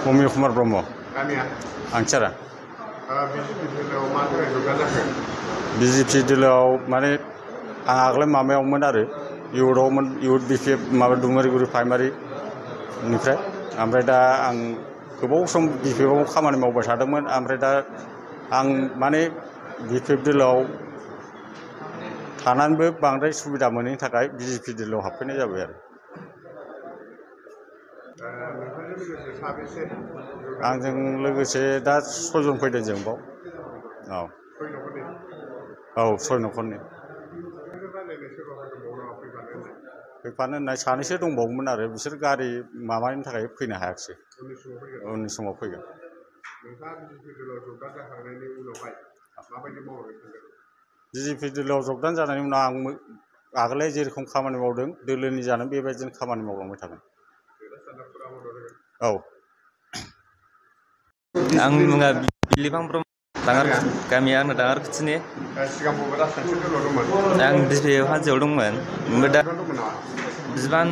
अमिय कुमार ब्रह्म गामिया आंचारा बिजेपि दोलोआव मा थाखाय जब्दा जाखो बिजेपि दोलोआव माने आं आगोल माबायावमोन आरो इउथआवमोन इउथ बिपिएफ माबा डुमारिगुरि प्राइमारिनिफ्राय ओमफ्राय दा आं गोबाव सम बिपिएफआव खामानि मावबाय थादोंमोन ओमफ्राय दा आं माने बिपिएफ दोलोआव थानानैबो बांद्राय सुबिदा मोनैनि थाखाय बिजेपि दोलोआव हाबफैनाय जाबाय आरो आंजों लोगोसे दा 6 जन फैदों जों बाव औ 6 न'खरनि फैफानो होननाय सानैसो दंबावोमोन आरो बिसोर गारि माबानि थाखाय फैनो हायाखिसै उननि समाव फैगोन बिजेपि दोलोआव जगदान जानायनि उनाव आं आगोलहाय जेरखम खामानि मावदों दोलोनि जानो बेबायदिनो खामानि मावलांबाय थागोन औ आं मुङा बिलिफां ब्रह्म गामिया आंना दाङारखुथिनि आं बिपिएफ हानजायाव दंमोन ओमफ्राय दा बिबान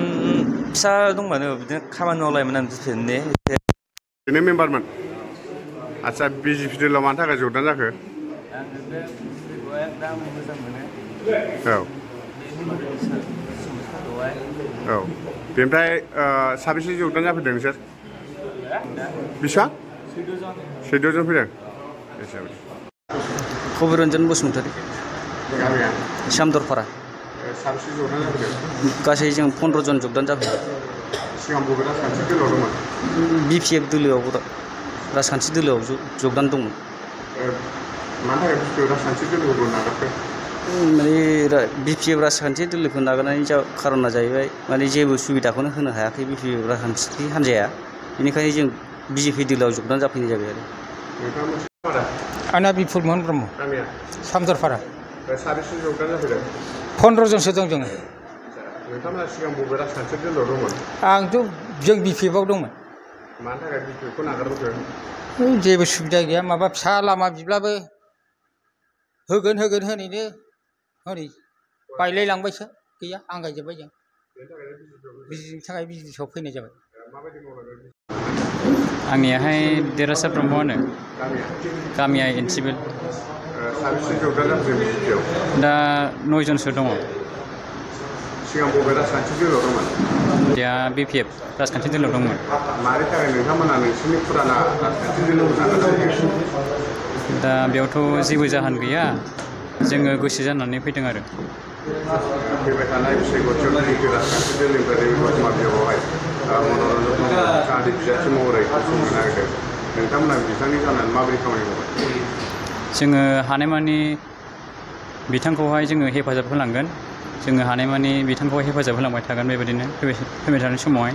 फिसा दंमोन बिदिनो खामानि मावलायोमोन आं बिपिएफनि बेनो मेम्बारमोन आदसा बिजेपि दोलोआव मानि थाखाय जगदान जाखो आं बे बिजेपिखौहाय दा मोजां मोनो औ बेनिफ्राय साबेसे जगदान जाफैदों नोंसोर बेसेबां 14 जन फैदों कबिरन्जन बसुमतारी गामिया सामदरपारा साबेसे जगदान जाफैदों गासै जों 15 जन जगदान जाफैदों सिगां बबे राजखान्थि दोलोआव दंमोन बिपिएफ दोलोआव राजखान्थि दोलोआव जगदान दंमोन मानि थाखाय बिपिएफ राजखान्थि दोलोखौ नागारखो माने बिपिएफ राजखान्थि दोलोखौ नागारनायनि खारना जाहैबाय माने जेबो सुबिदाखौनो होनो हायाखै बिपिएफ राजखान्थि हान्जाया बेनिखायनो जों बिजेपि दोलोआव जगदान जाफैनाय जाबाय आरो आंना बिपुल मोहन ब्रह्म गामिया सामदरपारा साबेसे जगदान जाफैदों 15 जनसो दं जोङो नोंथांमोना सिगां बबे राजखान्थि दोलोआव दंमोन आंथ' जों बिपिएफआव दंमोन मानि थाखाय बिपिएफखौ नागारबोखो जेबो सुबिदा गैया माबा फिसा लामा बिब्लाबो होगोन होनैनो हनै बायलायलांबायसो गैया आंगायजोब्बाय जों बिनि थाखाय बिजेपिआव फैनाय जाबाय आंनियाहाय देरहासार ब्रह्म होनो गामिया एनसिबिल साबेसे जगदान जाफैदों बिजेपिआव दा 9 जनसो दङ सिगां बबे राजखान्थि दोलोआव दंमोन दा बिपिएफ राजखान्थि दोलोआव दंमोन मानि थाखाय नोंथांमोना नोंसोरनि फुराना राजखान्थि दोलोखौ नागारनानै दा बेयावथ' जेबो जाहोन गैया जोङो गोसो जानानै फैदों आरो फैबाय थानाय बिसायख'थियाव जोंनि राजखान्थि दोलोनिफ्राय नैबे बिभागावहाय मनरन्जन जाहाथे बिजाथि महरै गसंनो नागिरदों नोंथांमोना बिथांनि जानानै माबोरै खामानि मावगोन जोङो हानायमानि बिथांखौहाय जोङो हेफाजाब होलांगोन जोङो हानायमानि बिथांखौहाय हेफाजाब होलांबाय थागोन बेबायदिनो फैबाय थानाय समावहाय